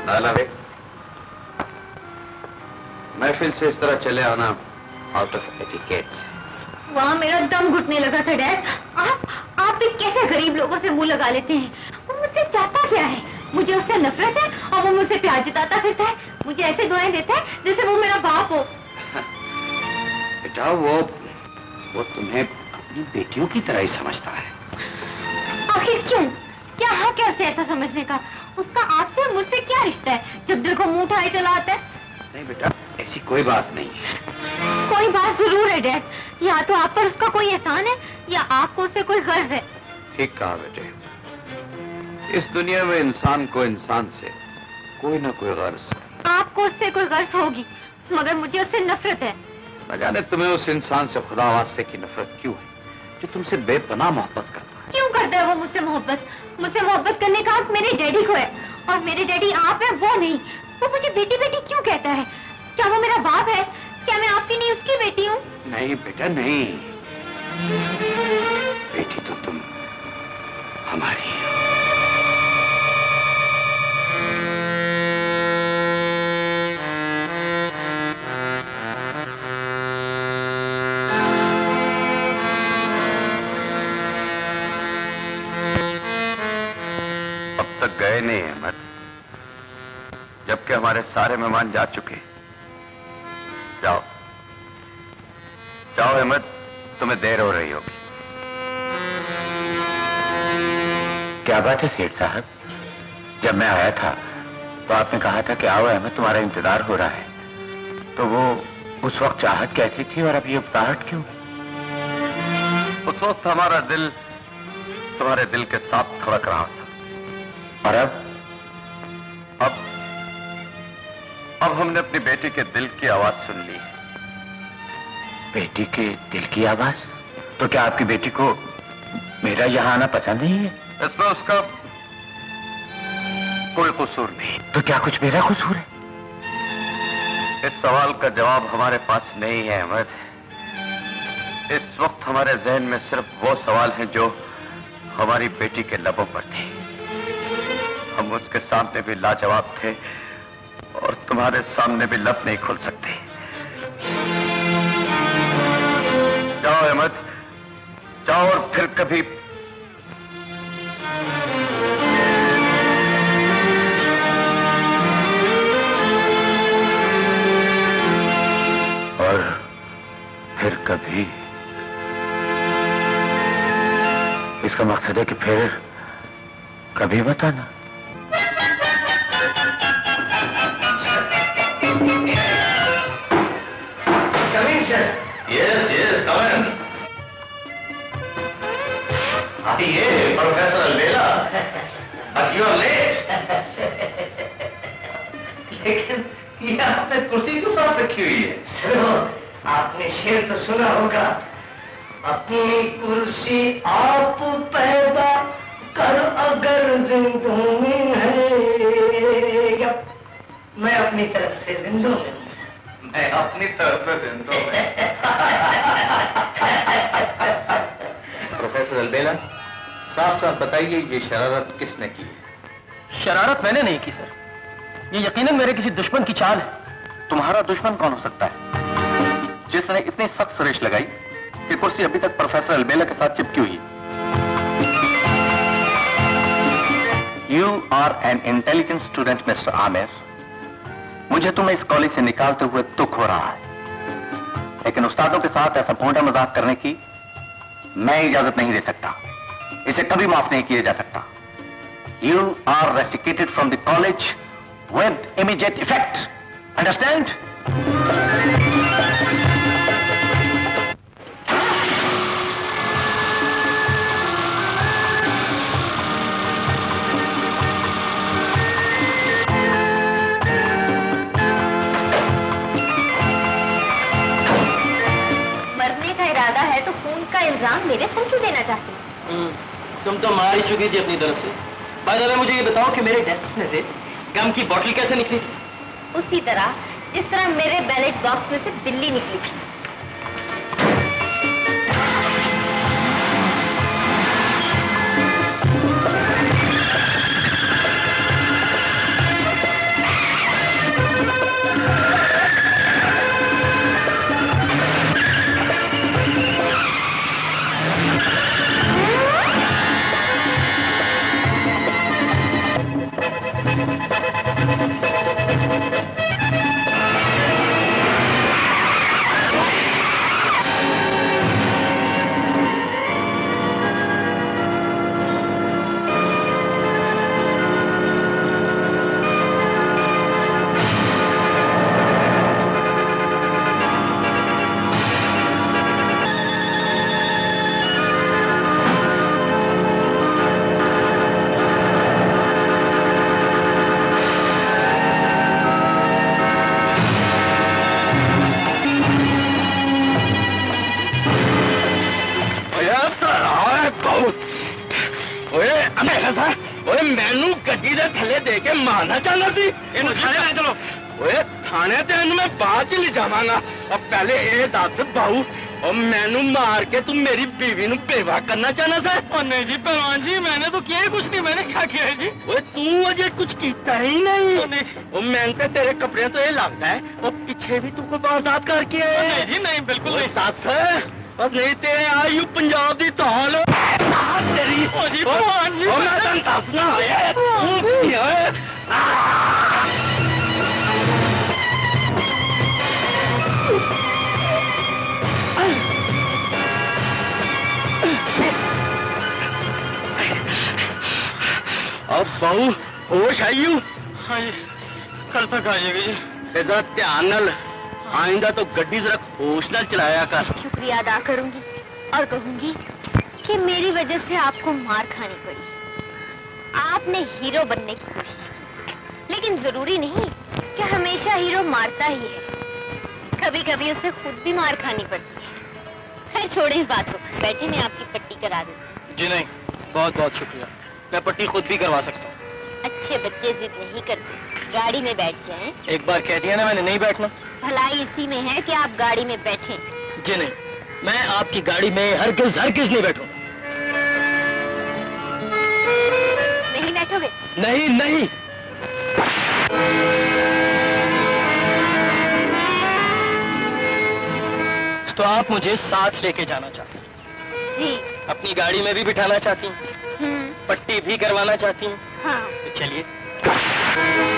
नाला वे, महफिल से इस तरह चले आना आउट ऑफ एटिकेट। वहाँ मेरा दम घुटने लगा था डैड। आप भी कैसे गरीब लोगों से मुंह लगा लेते हैं? वो मुझसे चाहता क्या है? मुझे उससे नफरत है और वो मुझसे प्यार जताता फिरता है। मुझे ऐसे दुआएं देता है जैसे वो मेरा बाप हो। बेटा वो तुम्हें अपनी बेटियों की तरह ही समझता है। आखिर क्यों? क्या हक है उसे ऐसा समझने का? उसका आपसे और मुझसे क्या रिश्ता है जब दिल को मुंह उठाए चला आता है? नहीं बेटा, ऐसी कोई बात नहीं है। कोई बात जरूर है डैड। या तो आप पर उसका कोई एहसान है या आपको उससे कोई गर्ज है। ठीक कहा बेटे, इस दुनिया में इंसान को इंसान से कोई ना कोई गर्ज। आपको उससे कोई गर्ज होगी, मगर मुझे उससे नफरत है। न जाने तुम्हें उस इंसान से खुदा वास्ते की नफरत क्यों है जो तुमसे बेपनाह मोहब्बत करता है। क्यों करता है वो मुझसे मोहब्बत? मुझसे मोहब्बत करने का हक मेरे डैडी को है और मेरे डैडी आप है वो नहीं। वो मुझे बेटी बेटी क्यों कहता है? क्या वो मेरा बाप है? क्या मैं आपकी नहीं उसकी बेटी हूँ? नहीं बेटा नहीं, बेटी तो तुम हमारी हो। अब तक गए नहीं अहमद, जबकि हमारे सारे मेहमान जा चुके। जाओ जाओ अहमद, तुम्हें देर हो रही होगी। क्या बात है सेठ साहब? जब मैं आया था तो आपने कहा था कि आओ अहमद, तुम्हारा इंतजार हो रहा है। तो वो उस वक्त चाहत कैसी थी और अब ये उकताहट क्यों? उस वक्त हमारा दिल तुम्हारे दिल के साथ धड़क रहा था। और अब हमने अपनी बेटी के दिल की आवाज सुन ली। बेटी के दिल की आवाज? तो क्या आपकी बेटी को मेरा यहाँ आना पसंद नहीं है? इसमें उसका कोई कसूर नहीं। तो क्या कुछ मेरा कसूर है? इस सवाल का जवाब हमारे पास नहीं है अहमद। इस वक्त हमारे जहन में सिर्फ वो सवाल हैं जो हमारी बेटी के लबों पर थे। हम उसके सामने भी लाजवाब थे और तुम्हारे सामने भी लब नहीं खोल सकते। जाओ अहमद, जाओ और फिर कभी कभी इसका मकसद है कि फिर कभी बताना। आइए professor Albela, but you are late. लेकिन ये आपने कुर्सी क्यों साफ रखी हुई है? सुनो, आपने शेर तो सुना होगा, अपनी कुर्सी आप पैदा कर अगर जिंदों में है। मैं अपनी तरफ से जिंदों में हूं। मैं अपनी तरफ से जिंदों में। प्रोफेसर अलबेला, साफ साफ बताइए ये शरारत किसने की है? शरारत मैंने नहीं की सर, ये यकीनन मेरे किसी दुश्मन की चाल है। तुम्हारा दुश्मन कौन हो सकता है जिसने इतनी सख्त सुरेश लगाई कि कुर्सी अभी तक प्रोफेसर अलबेला के साथ चिपकी हुई? You are an intelligent student mister Aamir. मुझे तुम्हें इस कॉलेज से निकालते हुए दुख हो रहा है, लेकिन उस्तादों के साथ ऐसा भोंडा मजाक करने की मैं इजाजत नहीं दे सकता। इसे कभी माफ नहीं किया जा सकता। You are rusticated from the college with immediate effect. Understand? मरने का इरादा है तो खून का इल्जाम मेरे सर क्यों देना चाहती? तुम तो मार ही चुकी थी अपनी तरफ से। बाय द वे मुझे ये बताओ कि मेरे डेस्क में से गम की बोतल कैसे निकली थी? उसी तरह जिस तरह मेरे बैलेट बॉक्स में से बिल्ली निकली थी। मैनू गड्डी दे थले दे के मारना चाहना सी इन्हू थाने ले चलो ओए थाने ते इन्हू मैं बाद च ले जावांगा और पहले ये दस बाऊ और मैनू मार के तू मेरी बीवी नु बेवा करना चाहना सा और नहीं जी पहलवान जी मैंने तो किया ही कुछ नहीं मैंने क्या किया है जी ओए तू अजे कुछ कीता ही नहीं और मैंने तो तेरे कपड़े तो ये लगता है और पीछे भी तू कोई वारदात करके आया नहीं जी नहीं बिल्कुल नहीं दस और नहीं ते आयु पंजाब दी ताल तेरी ओ जी भगवान जी मैं तन दसना आया तू की है अब बहू होश आई हूँ हाँ जी कल तक आ जाएगी जी जरा ध्यान नाल आइंदा तो गड्डी जरा होश नाल चलाया कर शुक्रिया अदा करूंगी और कहूंगी कि मेरी वजह से आपको मार खानी पड़ी। आपने हीरो बनने की कोशिश की, लेकिन जरूरी नहीं कि हमेशा हीरो मारता ही है, कभी कभी उसे खुद भी मार खानी पड़ती है। खैर छोड़े इस बात को, बैठे मैं आपकी पट्टी करा दूं। जी नहीं, बहुत बहुत शुक्रिया, मैं पट्टी खुद भी करवा सकता हूँ। अच्छे बच्चे जिद नहीं करते, गाड़ी में बैठ जाएं। एक बार कह दिया ना मैंने नहीं बैठना। भलाई इसी में है कि आप गाड़ी में बैठें। जी नहीं, मैं आपकी गाड़ी में हरगिज नहीं बैठूं। नहीं बैठोगे? नहीं नहीं। तो आप मुझे साथ लेके जाना चाहती हैं? जी। अपनी गाड़ी में भी बिठाना चाहती हैं? पट्टी भी करवाना चाहती हैं? हाँ। तो चलिए।